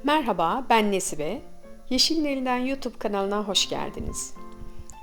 Merhaba, ben Nesibe. Yeşilin Elinden YouTube kanalına hoş geldiniz.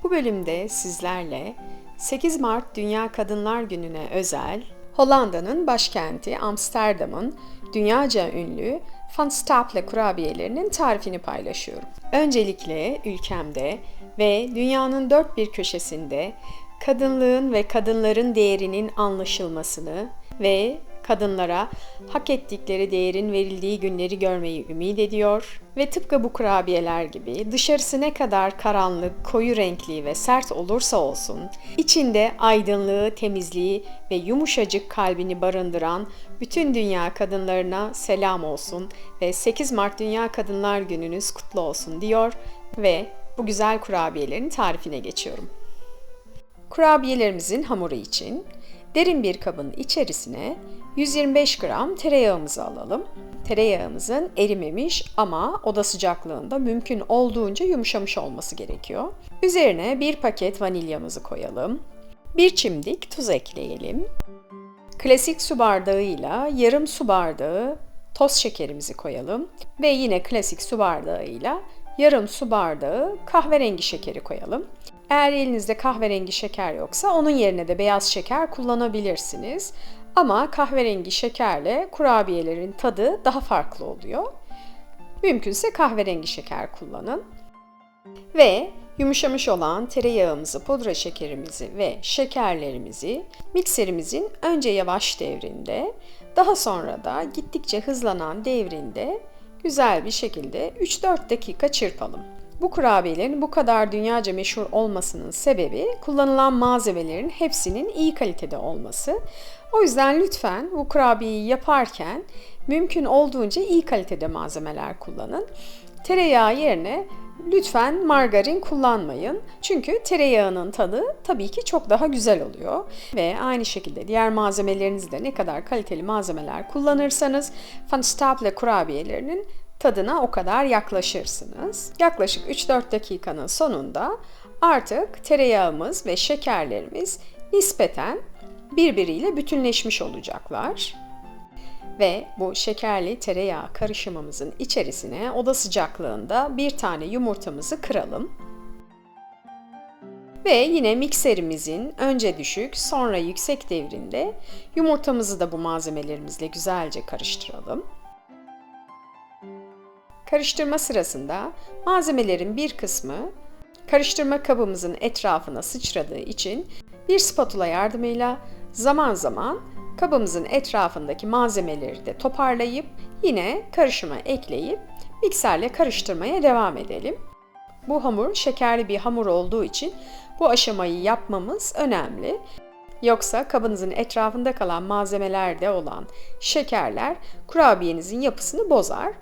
Bu bölümde sizlerle 8 Mart Dünya Kadınlar Günü'ne özel Hollanda'nın başkenti Amsterdam'ın dünyaca ünlü Van Stapel kurabiyelerinin tarifini paylaşıyorum. Öncelikle ülkemde ve dünyanın dört bir köşesinde kadınlığın ve kadınların değerinin anlaşılmasını ve kadınlara hak ettikleri değerin verildiği günleri görmeyi ümit ediyor ve tıpkı bu kurabiyeler gibi dışarısı ne kadar karanlık, koyu renkli ve sert olursa olsun, içinde aydınlığı, temizliği ve yumuşacık kalbini barındıran bütün dünya kadınlarına selam olsun ve 8 Mart Dünya Kadınlar Gününüz kutlu olsun diyor ve bu güzel kurabiyelerin tarifine geçiyorum. Kurabiyelerimizin hamuru için derin bir kabın içerisine 125 gram tereyağımızı alalım. Tereyağımızın erimemiş ama oda sıcaklığında mümkün olduğunca yumuşamış olması gerekiyor. Üzerine bir paket vanilyamızı koyalım. Bir çimdik tuz ekleyelim. Klasik su bardağıyla yarım su bardağı toz şekerimizi koyalım. Ve yine klasik su bardağıyla yarım su bardağı kahverengi şekeri koyalım. Eğer elinizde kahverengi şeker yoksa onun yerine de beyaz şeker kullanabilirsiniz. Ama kahverengi şekerle kurabiyelerin tadı daha farklı oluyor. Mümkünse kahverengi şeker kullanın. Ve yumuşamış olan tereyağımızı, pudra şekerimizi ve şekerlerimizi mikserimizin önce yavaş devrinde, daha sonra da gittikçe hızlanan devrinde güzel bir şekilde 3-4 dakika çırpalım. Bu kurabiyelerin bu kadar dünyaca meşhur olmasının sebebi kullanılan malzemelerin hepsinin iyi kalitede olması. O yüzden lütfen bu kurabiyeyi yaparken mümkün olduğunca iyi kalitede malzemeler kullanın. Tereyağı yerine lütfen margarin kullanmayın. Çünkü tereyağının tadı tabii ki çok daha güzel oluyor. Ve aynı şekilde diğer malzemelerinizde ne kadar kaliteli malzemeler kullanırsanız Van Stapel kurabiyelerinin tadına o kadar yaklaşırsınız. Yaklaşık 3-4 dakikanın sonunda artık tereyağımız ve şekerlerimiz nispeten birbiriyle bütünleşmiş olacaklar. Ve bu şekerli tereyağı karışımımızın içerisine oda sıcaklığında bir tane yumurtamızı kıralım. Ve yine mikserimizin önce düşük sonra yüksek devrinde yumurtamızı da bu malzemelerimizle güzelce karıştıralım. Karıştırma sırasında malzemelerin bir kısmı karıştırma kabımızın etrafına sıçradığı için bir spatula yardımıyla zaman zaman kabımızın etrafındaki malzemeleri de toparlayıp yine karışıma ekleyip mikserle karıştırmaya devam edelim. Bu hamur şekerli bir hamur olduğu için bu aşamayı yapmamız önemli. Yoksa kabınızın etrafında kalan malzemelerde olan şekerler kurabiyenizin yapısını bozar.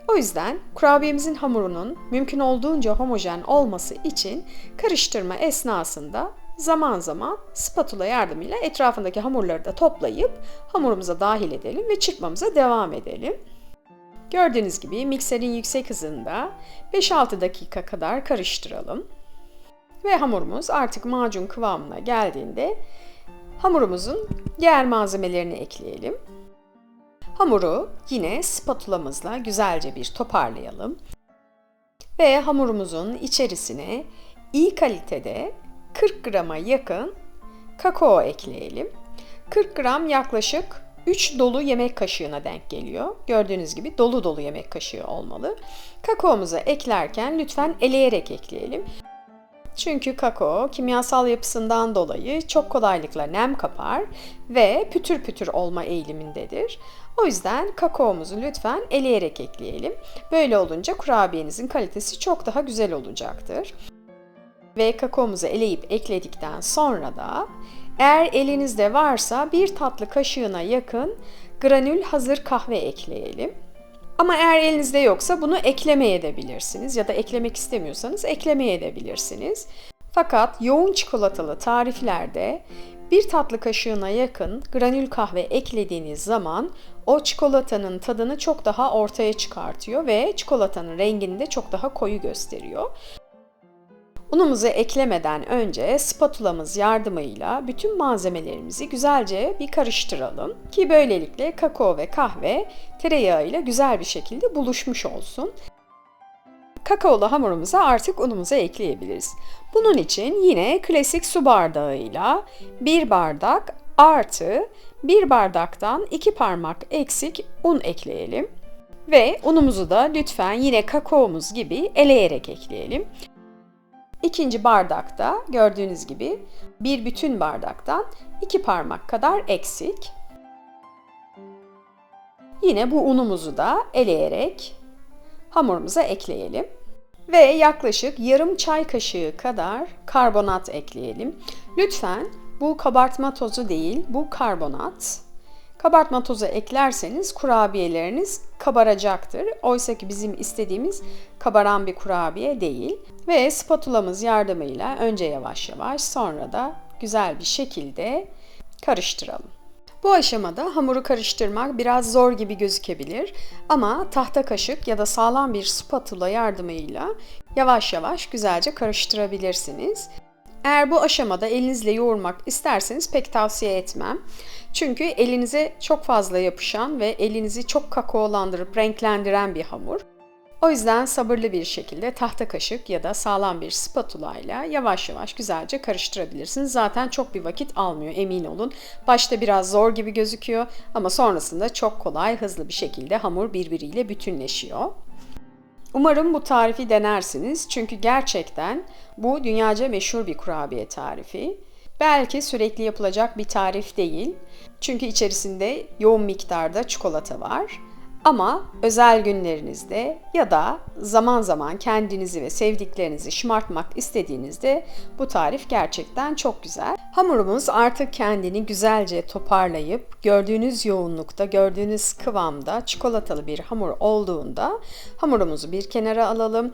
O yüzden kurabiyemizin hamurunun mümkün olduğunca homojen olması için karıştırma esnasında zaman zaman spatula yardımıyla etrafındaki hamurları da toplayıp hamurumuza dahil edelim ve çırpmamıza devam edelim. Gördüğünüz gibi mikserin yüksek hızında 5-6 dakika kadar karıştıralım. Ve hamurumuz artık macun kıvamına geldiğinde hamurumuzun diğer malzemelerini ekleyelim. Hamuru yine spatulamızla güzelce bir toparlayalım. Ve hamurumuzun içerisine iyi kalitede 40 grama yakın kakao ekleyelim. 40 gram yaklaşık 3 dolu yemek kaşığına denk geliyor. Gördüğünüz gibi dolu dolu yemek kaşığı olmalı. Kakaomuzu eklerken lütfen eleyerek ekleyelim. Çünkü kakao kimyasal yapısından dolayı çok kolaylıkla nem kapar ve pütür pütür olma eğilimindedir. O yüzden kakaomuzu lütfen eleyerek ekleyelim. Böyle olunca kurabiyenizin kalitesi çok daha güzel olacaktır. Ve kakaomuzu eleyip ekledikten sonra da eğer elinizde varsa bir tatlı kaşığına yakın granül hazır kahve ekleyelim. Ama eğer elinizde yoksa bunu eklemeyebilirsiniz ya da eklemek istemiyorsanız eklemeyebilirsiniz. Fakat yoğun çikolatalı tariflerde bir tatlı kaşığına yakın granül kahve eklediğiniz zaman o çikolatanın tadını çok daha ortaya çıkartıyor ve çikolatanın rengini de çok daha koyu gösteriyor. Unumuzu eklemeden önce spatulamız yardımıyla bütün malzemelerimizi güzelce bir karıştıralım ki böylelikle kakao ve kahve tereyağıyla güzel bir şekilde buluşmuş olsun. Kakaolu hamurumuza artık unumuzu ekleyebiliriz. Bunun için yine klasik su bardağıyla 1 bardak artı 1 bardaktan 2 parmak eksik un ekleyelim. Ve unumuzu da lütfen yine kakaomuz gibi eleyerek ekleyelim. İkinci bardakta gördüğünüz gibi bir bütün bardaktan 2 parmak kadar eksik. Yine bu unumuzu da eleyerek hamurumuza ekleyelim. Ve yaklaşık yarım çay kaşığı kadar karbonat ekleyelim. Lütfen bu kabartma tozu değil, bu karbonat. Kabartma tozu eklerseniz kurabiyeleriniz kabaracaktır. Oysa ki bizim istediğimiz kabaran bir kurabiye değil. Ve spatulamız yardımıyla önce yavaş yavaş sonra da güzel bir şekilde karıştıralım. Bu aşamada hamuru karıştırmak biraz zor gibi gözükebilir ama tahta kaşık ya da sağlam bir spatula yardımıyla yavaş yavaş güzelce karıştırabilirsiniz. Eğer bu aşamada elinizle yoğurmak isterseniz pek tavsiye etmem. Çünkü elinize çok fazla yapışan ve elinizi çok kakaolandırıp renklendiren bir hamur. O yüzden sabırlı bir şekilde tahta kaşık ya da sağlam bir spatula ile yavaş yavaş güzelce karıştırabilirsiniz. Zaten çok bir vakit almıyor, emin olun. Başta biraz zor gibi gözüküyor ama sonrasında çok kolay, hızlı bir şekilde hamur birbiriyle bütünleşiyor. Umarım bu tarifi denersiniz çünkü gerçekten bu dünyaca meşhur bir kurabiye tarifi. Belki sürekli yapılacak bir tarif değil çünkü içerisinde yoğun miktarda çikolata var. Ama özel günlerinizde ya da zaman zaman kendinizi ve sevdiklerinizi şımartmak istediğinizde bu tarif gerçekten çok güzel. Hamurumuz artık kendini güzelce toparlayıp gördüğünüz yoğunlukta, gördüğünüz kıvamda çikolatalı bir hamur olduğunda hamurumuzu bir kenara alalım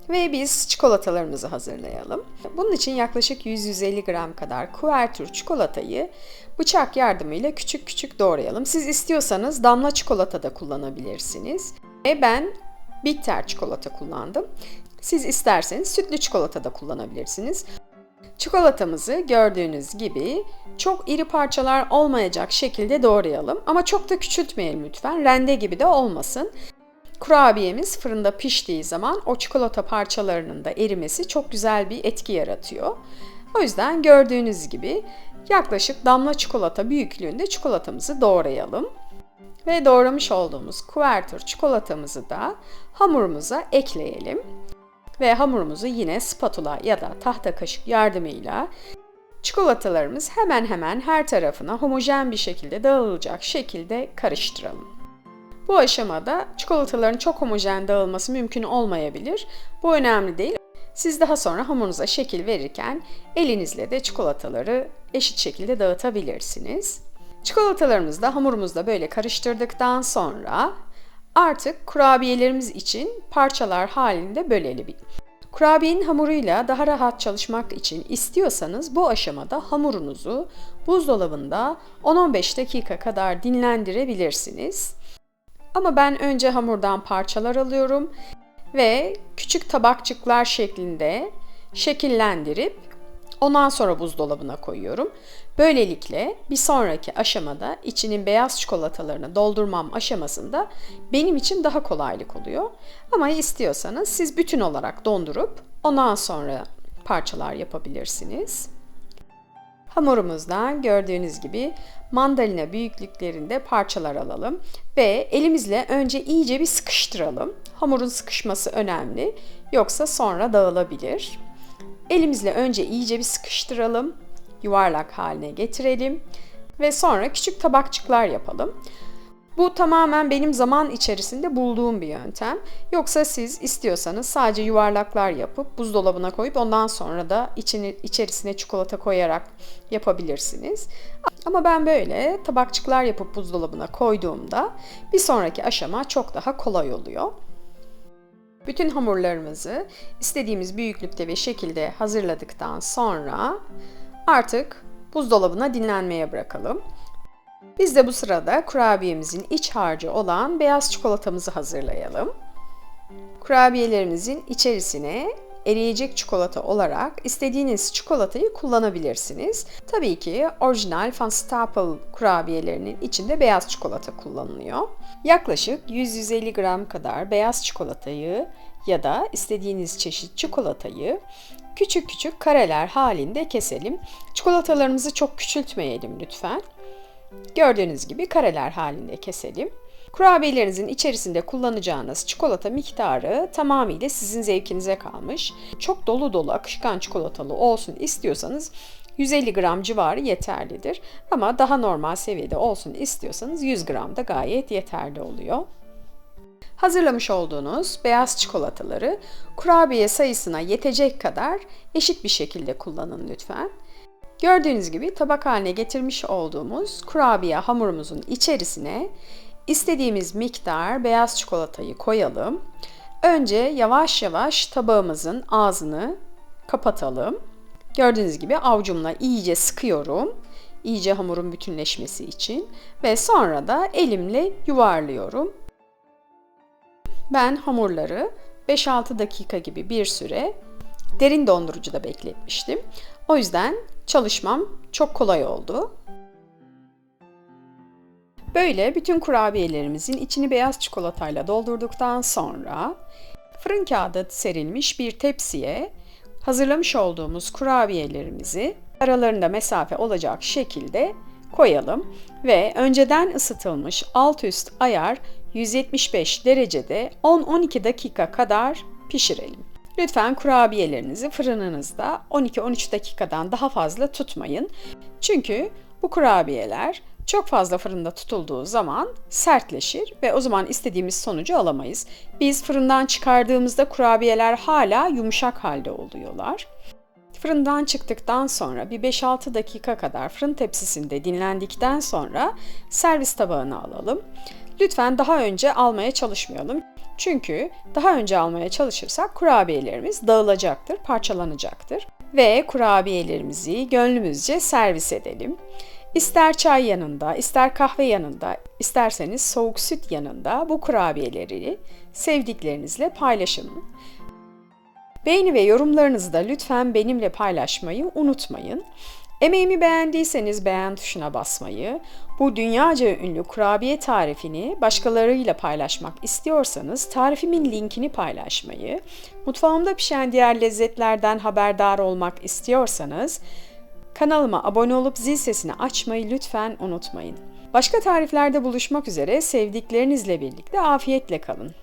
ve biz çikolatalarımızı hazırlayalım. Bunun için yaklaşık 100-150 gram kadar kuvertür çikolatayı bıçak yardımıyla küçük küçük doğrayalım. Siz istiyorsanız damla çikolata da kullanabilirsiniz. Ben bitter çikolata kullandım. Siz isterseniz sütlü çikolata da kullanabilirsiniz. Çikolatamızı gördüğünüz gibi çok iri parçalar olmayacak şekilde doğrayalım. Ama çok da küçültmeyelim lütfen. Rende gibi de olmasın. Kurabiyemiz fırında piştiği zaman o çikolata parçalarının da erimesi çok güzel bir etki yaratıyor. O yüzden gördüğünüz gibi yaklaşık damla çikolata büyüklüğünde çikolatamızı doğrayalım. Ve doğramış olduğumuz kuvertür çikolatamızı da hamurumuza ekleyelim. Ve hamurumuzu yine spatula ya da tahta kaşık yardımıyla çikolatalarımız hemen hemen her tarafına homojen bir şekilde dağılacak şekilde karıştıralım. Bu aşamada çikolataların çok homojen dağılması mümkün olmayabilir. Bu önemli değil. Siz daha sonra hamurunuza şekil verirken elinizle de çikolataları eşit şekilde dağıtabilirsiniz. Çikolatalarımızı da hamurumuzda böyle karıştırdıktan sonra artık kurabiyelerimiz için parçalar halinde bölelim. Kurabiyenin hamuruyla daha rahat çalışmak için istiyorsanız bu aşamada hamurunuzu buzdolabında 10-15 dakika kadar dinlendirebilirsiniz. Ama ben önce hamurdan parçalar alıyorum ve küçük tabakçıklar şeklinde şekillendirip ondan sonra buzdolabına koyuyorum. Böylelikle bir sonraki aşamada içinin beyaz çikolatalarını doldurmam aşamasında benim için daha kolaylık oluyor. Ama istiyorsanız siz bütün olarak dondurup ondan sonra parçalar yapabilirsiniz. Hamurumuzdan gördüğünüz gibi mandalina büyüklüklerinde parçalar alalım ve elimizle önce iyice bir sıkıştıralım. Hamurun sıkışması önemli, yoksa sonra dağılabilir. Elimizle önce iyice bir sıkıştıralım, yuvarlak haline getirelim ve sonra küçük tabakçıklar yapalım. Bu tamamen benim zaman içerisinde bulduğum bir yöntem. Yoksa siz istiyorsanız sadece yuvarlaklar yapıp buzdolabına koyup ondan sonra da içerisine çikolata koyarak yapabilirsiniz. Ama ben böyle tabakçıklar yapıp buzdolabına koyduğumda bir sonraki aşama çok daha kolay oluyor. Bütün hamurlarımızı istediğimiz büyüklükte ve şekilde hazırladıktan sonra artık buzdolabına dinlenmeye bırakalım. Biz de bu sırada kurabiyemizin iç harcı olan beyaz çikolatamızı hazırlayalım. Kurabiyelerimizin içerisine eriyecek çikolata olarak istediğiniz çikolatayı kullanabilirsiniz. Tabii ki orijinal Van Stapel kurabiyelerinin içinde beyaz çikolata kullanılıyor. Yaklaşık 100-150 gram kadar beyaz çikolatayı ya da istediğiniz çeşit çikolatayı küçük küçük kareler halinde keselim. Çikolatalarımızı çok küçültmeyelim lütfen. Gördüğünüz gibi kareler halinde keselim. Kurabiyelerinizin içerisinde kullanacağınız çikolata miktarı tamamıyla sizin zevkinize kalmış. Çok dolu dolu akışkan çikolatalı olsun istiyorsanız 150 gram civarı yeterlidir. Ama daha normal seviyede olsun istiyorsanız 100 gram da gayet yeterli oluyor. Hazırlamış olduğunuz beyaz çikolataları kurabiye sayısına yetecek kadar eşit bir şekilde kullanın lütfen. Gördüğünüz gibi tabak haline getirmiş olduğumuz kurabiye hamurumuzun içerisine istediğimiz miktar beyaz çikolatayı koyalım. Önce yavaş yavaş tabağımızın ağzını kapatalım. Gördüğünüz gibi avucumla iyice sıkıyorum. İyice hamurun bütünleşmesi için ve sonra da elimle yuvarlıyorum. Ben hamurları 5-6 dakika gibi bir süre derin dondurucuda bekletmiştim. O yüzden çalışmam çok kolay oldu. Böyle bütün kurabiyelerimizin içini beyaz çikolatayla doldurduktan sonra fırın kağıdı serilmiş bir tepsiye hazırlamış olduğumuz kurabiyelerimizi aralarında mesafe olacak şekilde koyalım ve önceden ısıtılmış alt üst ayar 175 derecede 10-12 dakika kadar pişirelim. Lütfen kurabiyelerinizi fırınınızda 12-13 dakikadan daha fazla tutmayın. Çünkü bu kurabiyeler çok fazla fırında tutulduğu zaman sertleşir ve o zaman istediğimiz sonucu alamayız. Biz fırından çıkardığımızda kurabiyeler hala yumuşak halde oluyorlar. Fırından çıktıktan sonra bir 5-6 dakika kadar fırın tepsisinde dinlendikten sonra servis tabağına alalım. Lütfen daha önce almaya çalışmayalım. Çünkü daha önce almaya çalışırsak kurabiyelerimiz dağılacaktır, parçalanacaktır. Ve kurabiyelerimizi gönlümüzce servis edelim. İster çay yanında, ister kahve yanında, isterseniz soğuk süt yanında bu kurabiyeleri sevdiklerinizle paylaşın. Beğeni ve yorumlarınızı da lütfen benimle paylaşmayı unutmayın. Emeğimi beğendiyseniz beğen tuşuna basmayı, bu dünyaca ünlü kurabiye tarifini başkalarıyla paylaşmak istiyorsanız tarifimin linkini paylaşmayı, mutfağımda pişen diğer lezzetlerden haberdar olmak istiyorsanız kanalıma abone olup zil sesini açmayı lütfen unutmayın. Başka tariflerde buluşmak üzere sevdiklerinizle birlikte afiyetle kalın.